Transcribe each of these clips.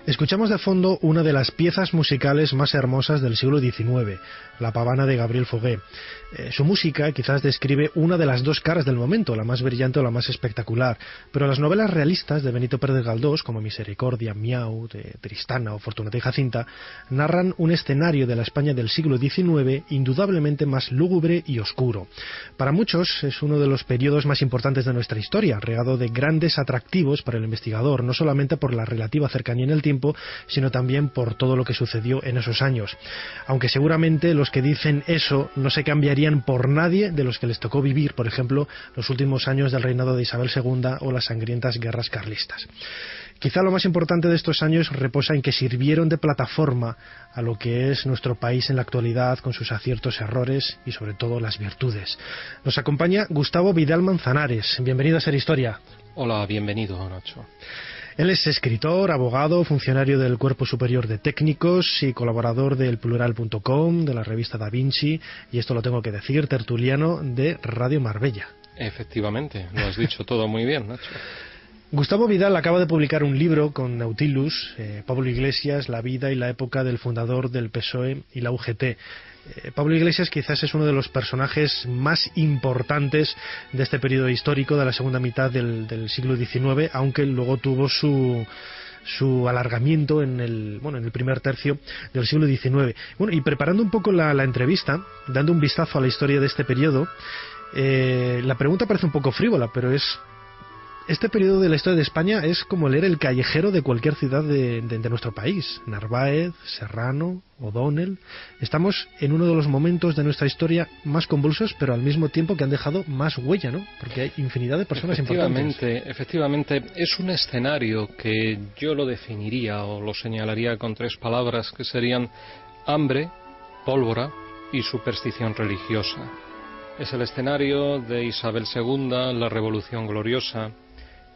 Escuchamos de fondo una de las piezas musicales más hermosas del siglo XIX, La Pavana de Gabriel Fauré. Su música quizás describe una de las dos caras del momento, la más brillante o la más espectacular, pero las novelas realistas de Benito Pérez Galdós, como Misericordia, Miau, de Tristana o Fortunata y Jacinta, narran un escenario de la España del siglo XIX indudablemente más lúgubre y oscuro. Para muchos es uno de los periodos más importantes de nuestra historia, regado de grandes atractivos para el investigador, no solamente por la relativa cercanía en el tiempo, sino también por todo lo que sucedió en esos años. Aunque seguramente los que dicen eso no se cambiarían por nadie de los que les tocó vivir, por ejemplo, los últimos años del reinado de Isabel II o las sangrientas guerras carlistas. Quizá lo más importante de estos años reposa en que sirvieron de plataforma a lo que es nuestro país en la actualidad, con sus aciertos, errores y sobre todo las virtudes. Nos acompaña Gustavo Vidal Manzanares. Bienvenido a Ser Historia. Hola, bienvenido, Nacho. Él es escritor, abogado, funcionario del Cuerpo Superior de Técnicos y colaborador del Plural.com, de la revista Da Vinci, y esto lo tengo que decir, tertuliano de Radio Marbella. Efectivamente, lo has dicho todo muy bien, Nacho. Gustavo Vidal acaba de publicar un libro con Nautilus, Pablo Iglesias, la vida y la época del fundador del PSOE y la UGT. Pablo Iglesias quizás es uno de los personajes más importantes de este periodo histórico de la segunda mitad del siglo XIX, aunque luego tuvo su alargamiento en el primer tercio del siglo XIX. Bueno, y preparando un poco la entrevista, dando un vistazo a la historia de este periodo, la pregunta parece un poco frívola, pero este periodo de la historia de España es como leer el callejero de cualquier ciudad de nuestro país. Narváez, Serrano, O'Donnell. Estamos en uno de los momentos de nuestra historia más convulsos, pero al mismo tiempo que han dejado más huella, ¿no? Porque hay infinidad de personas importantes. Efectivamente, es un escenario que yo lo definiría o lo señalaría con tres palabras que serían hambre, pólvora y superstición religiosa. Es el escenario de Isabel II, la Revolución Gloriosa,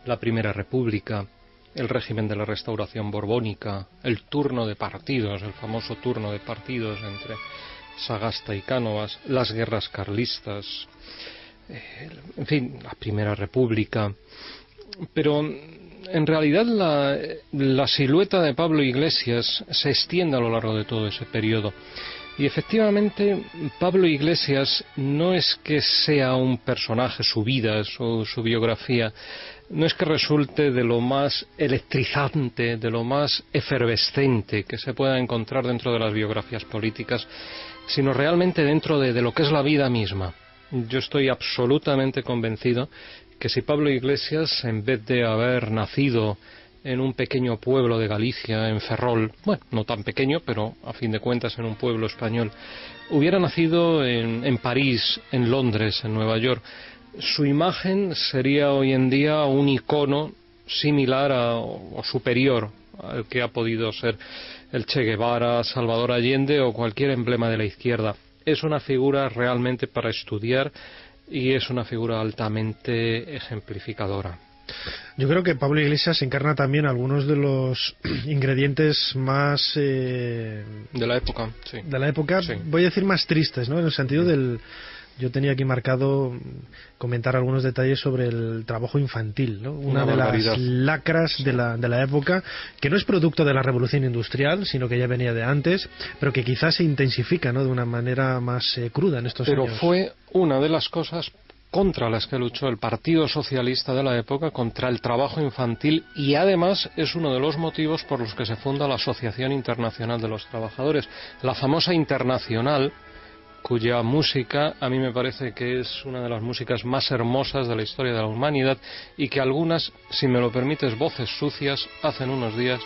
la Primera República, el régimen de la Restauración Borbónica, el turno de partidos, el famoso turno de partidos entre Sagasta y Cánovas, las guerras carlistas, en fin, la Primera República. Pero en realidad la silueta de Pablo Iglesias se extiende a lo largo de todo ese periodo. Y efectivamente, Pablo Iglesias no es que sea un personaje, su vida, su biografía, no es que resulte de lo más electrizante, de lo más efervescente que se pueda encontrar dentro de las biografías políticas, sino realmente dentro de lo que es la vida misma. Yo estoy absolutamente convencido que si Pablo Iglesias, en vez de haber nacido en un pequeño pueblo de Galicia, en Ferrol, bueno, no tan pequeño, pero a fin de cuentas en un pueblo español, hubiera nacido en París, en Londres, en Nueva York, su imagen sería hoy en día un icono similar o superior al que ha podido ser el Che Guevara, Salvador Allende o cualquier emblema de la izquierda. Es una figura realmente para estudiar y es una figura altamente ejemplificadora. Yo creo que Pablo Iglesias encarna también algunos de los ingredientes más de la época, sí. De la época, sí. Voy a decir más tristes, ¿no? En el sentido del... Yo tenía aquí marcado comentar algunos detalles sobre el trabajo infantil, ¿no? Una de las lacras de la época, que no es producto de la revolución industrial, sino que ya venía de antes, pero que quizás se intensifica, ¿no? De una manera más cruda en estos años. Pero fue una de las cosas contra las que luchó el Partido Socialista de la época, contra el trabajo infantil, y además es uno de los motivos por los que se funda la Asociación Internacional de los Trabajadores, la famosa Internacional, cuya música a mí me parece que es una de las músicas más hermosas de la historia de la humanidad y que algunas, si me lo permites, voces sucias, hace unos días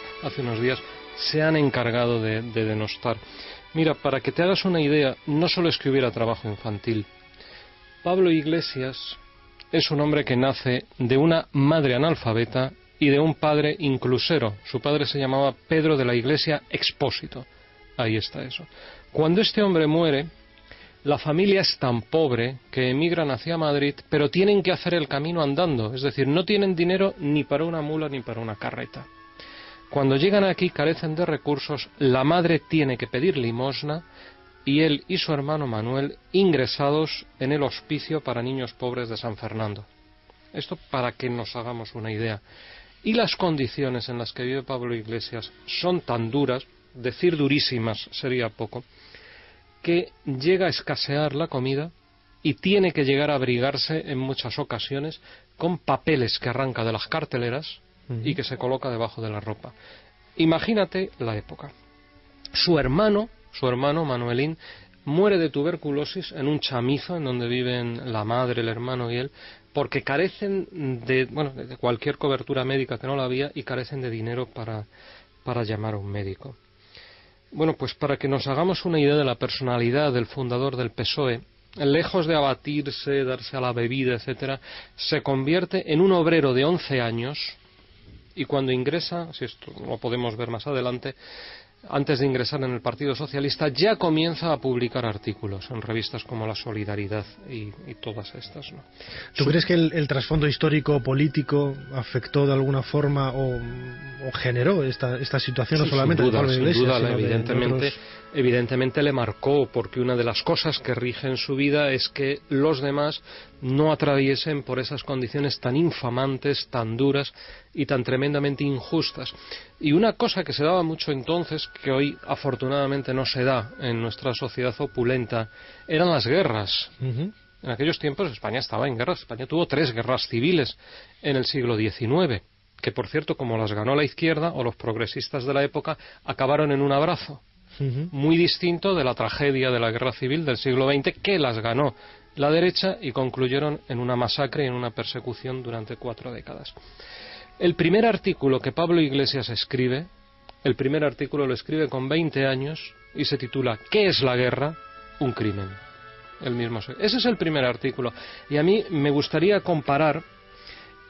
se han encargado de denostar. Mira, para que te hagas una idea, no solo es que hubiera trabajo infantil. Pablo Iglesias es un hombre que nace de una madre analfabeta y de un padre inclusero. Su padre se llamaba Pedro de la Iglesia Expósito. Ahí está eso. Cuando este hombre muere, la familia es tan pobre que emigran hacia Madrid, pero tienen que hacer el camino andando. Es decir, no tienen dinero ni para una mula ni para una carreta. Cuando llegan aquí carecen de recursos, la madre tiene que pedir limosna y él y su hermano Manuel ingresados en el hospicio para niños pobres de San Fernando. Esto para que nos hagamos una idea. Y las condiciones en las que vive Pablo Iglesias son tan duras, decir durísimas sería poco, que llega a escasear la comida y tiene que llegar a abrigarse en muchas ocasiones con papeles que arranca de las carteleras y que se coloca debajo de la ropa. Imagínate la época. Su hermano Manuelín, muere de tuberculosis en un chamizo en donde viven la madre, el hermano y él, porque carecen de cualquier cobertura médica, que no la había, y carecen de dinero para llamar a un médico. Bueno, pues para que nos hagamos una idea de la personalidad del fundador del PSOE, lejos de abatirse, darse a la bebida, etcétera, se convierte en un obrero de 11 años, y cuando ingresa, si esto lo podemos ver más adelante, antes de ingresar en el Partido Socialista, ya comienza a publicar artículos en revistas como La Solidaridad y todas estas, ¿no? ¿Tú crees que el trasfondo histórico político afectó de alguna forma o generó esta situación, no solamente de Pablo Iglesias, sin duda, sino evidentemente le marcó, porque una de las cosas que rigen su vida es que los demás no atraviesen por esas condiciones tan infamantes, tan duras y tan tremendamente injustas? Y una cosa que se daba mucho entonces, que hoy afortunadamente no se da en nuestra sociedad opulenta, eran las guerras. En aquellos tiempos España estaba en guerras. España tuvo 3 guerras civiles en el siglo XIX, que por cierto, como las ganó la izquierda o los progresistas de la época, acabaron en un abrazo. Muy distinto de la tragedia de la guerra civil del siglo XX, que las ganó la derecha y concluyeron en una masacre y en una persecución durante 4 décadas. El primer artículo que Pablo Iglesias escribe, lo escribe con 20 años y se titula ¿Qué es la guerra? Un crimen. Ese es el primer artículo. Y a mí me gustaría comparar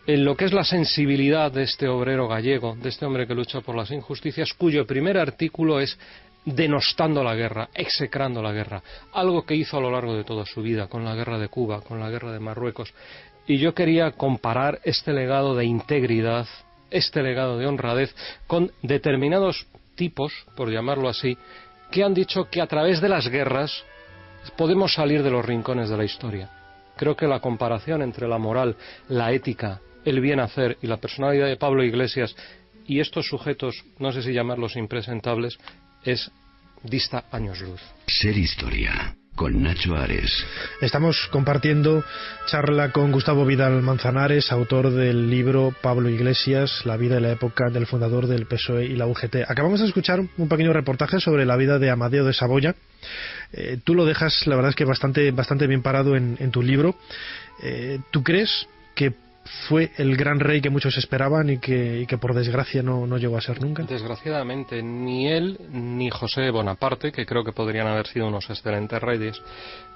en lo que es la sensibilidad de este obrero gallego, de este hombre que lucha por las injusticias, cuyo primer artículo es denostando la guerra, execrando la guerra, algo que hizo a lo largo de toda su vida, con la guerra de Cuba, con la guerra de Marruecos. Y yo quería comparar este legado de integridad, este legado de honradez, con determinados tipos, por llamarlo así, que han dicho que a través de las guerras podemos salir de los rincones de la historia. Creo que la comparación entre la moral, la ética, el bien hacer y la personalidad de Pablo Iglesias y estos sujetos, no sé si llamarlos impresentables, dista años luz. Ser Historia, con Nacho Ares. Estamos compartiendo charla con Gustavo Vidal Manzanares, autor del libro Pablo Iglesias, la vida y la época del fundador del PSOE y la UGT. Acabamos de escuchar un pequeño reportaje sobre la vida de Amadeo de Saboya. Tú lo dejas, la verdad es que bastante bien parado en tu libro. ¿Tú crees que fue el gran rey que muchos esperaban y que por desgracia no llegó a ser nunca? Desgraciadamente, ni él ni José Bonaparte, que creo que podrían haber sido unos excelentes reyes,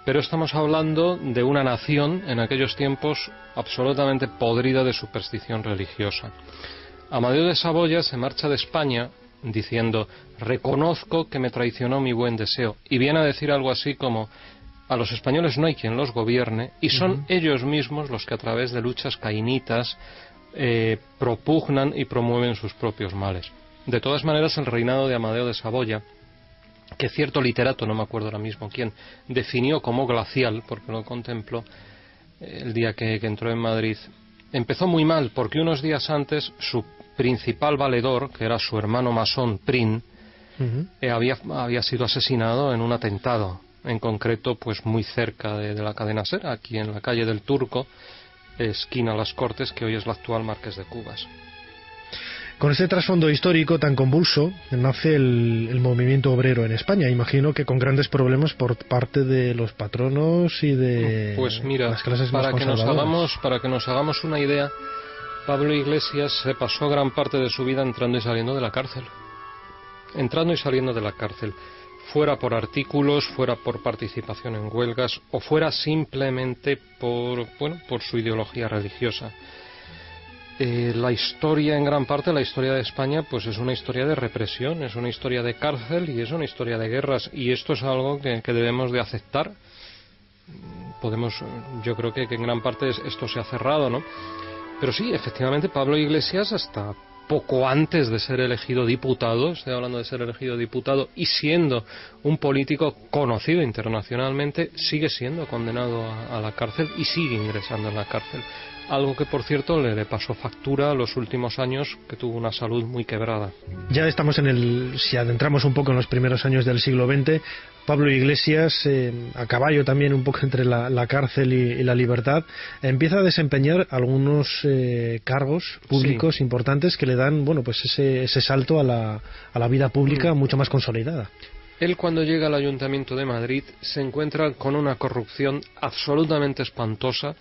pero estamos hablando de una nación en aquellos tiempos absolutamente podrida de superstición religiosa. Amadeo de Saboya se marcha de España diciendo: reconozco que me traicionó mi buen deseo, y viene a decir algo así como: a los españoles no hay quien los gobierne, y son ellos mismos los que a través de luchas caínitas propugnan y promueven sus propios males. De todas maneras, el reinado de Amadeo de Saboya, que cierto literato, no me acuerdo ahora mismo quién, definió como glacial, porque lo contempló el día que entró en Madrid, empezó muy mal, porque unos días antes su principal valedor, que era su hermano masón Prin, había sido asesinado en un atentado. En concreto, pues muy cerca de la cadena SER, aquí en la calle del Turco, esquina Las Cortes, que hoy es la actual Marqués de Cubas. Con este trasfondo histórico tan convulso nace el movimiento obrero en España. Imagino que con grandes problemas por parte de los patronos y de las clases más conservadoras. Para que nos hagamos una idea, Pablo Iglesias se pasó gran parte de su vida entrando y saliendo de la cárcel. Fuera por artículos, fuera por participación en huelgas o fuera simplemente por su ideología religiosa. La historia, en gran parte, la historia de España, pues es una historia de represión, es una historia de cárcel y es una historia de guerras, y esto es algo que debemos de aceptar. Yo creo que en gran parte esto se ha cerrado, ¿no? Pero sí, efectivamente, Pablo Iglesias hasta poco antes de ser elegido diputado, estoy hablando de ser elegido diputado, y siendo un político conocido internacionalmente, sigue siendo condenado a la cárcel y sigue ingresando en la cárcel. Algo que, por cierto, le pasó factura los últimos años, que tuvo una salud muy quebrada. Ya estamos si adentramos un poco en los primeros años del siglo XX, Pablo Iglesias, a caballo también un poco entre la cárcel y la libertad, empieza a desempeñar algunos cargos públicos importantes que le dan, bueno, pues ese salto a la vida pública mucho más consolidada. Él, cuando llega al Ayuntamiento de Madrid, se encuentra con una corrupción absolutamente espantosa.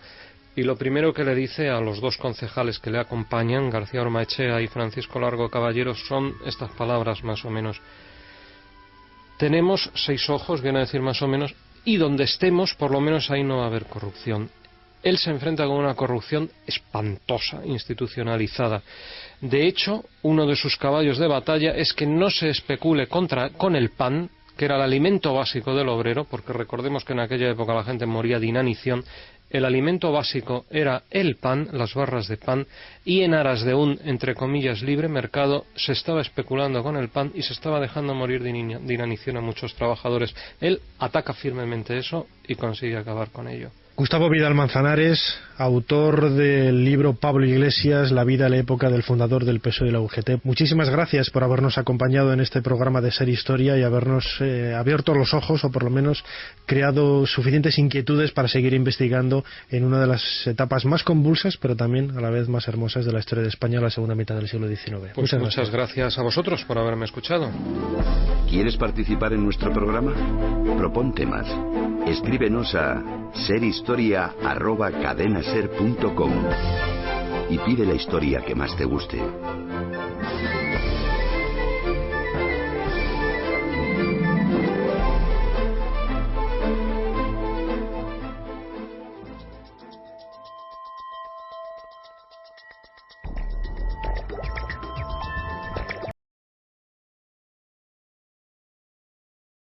Y lo primero que le dice a los dos concejales que le acompañan, García Ormaechea y Francisco Largo Caballero, son estas palabras más o menos. Tenemos 6 ojos, viene a decir más o menos, y donde estemos, por lo menos ahí no va a haber corrupción. Él se enfrenta con una corrupción espantosa, institucionalizada. De hecho, uno de sus caballos de batalla es que no se especule con el pan, que era el alimento básico del obrero, porque recordemos que en aquella época la gente moría de inanición. El alimento básico era el pan, las barras de pan, y en aras de un, entre comillas, libre mercado, se estaba especulando con el pan y se estaba dejando morir de inanición a muchos trabajadores. Él ataca firmemente eso y consigue acabar con ello. Gustavo Vidal Manzanares, autor del libro Pablo Iglesias, la vida y la época del fundador del PSOE y la UGT. Muchísimas gracias por habernos acompañado en este programa de Ser Historia y habernos abierto los ojos, o por lo menos creado suficientes inquietudes para seguir investigando en una de las etapas más convulsas, pero también a la vez más hermosas de la historia de España, la segunda mitad del siglo XIX. Pues muchas gracias a vosotros por haberme escuchado. ¿Quieres participar en nuestro programa? Propón temas. Escríbenos a serhistoria@cadenaser.com y pide la historia que más te guste.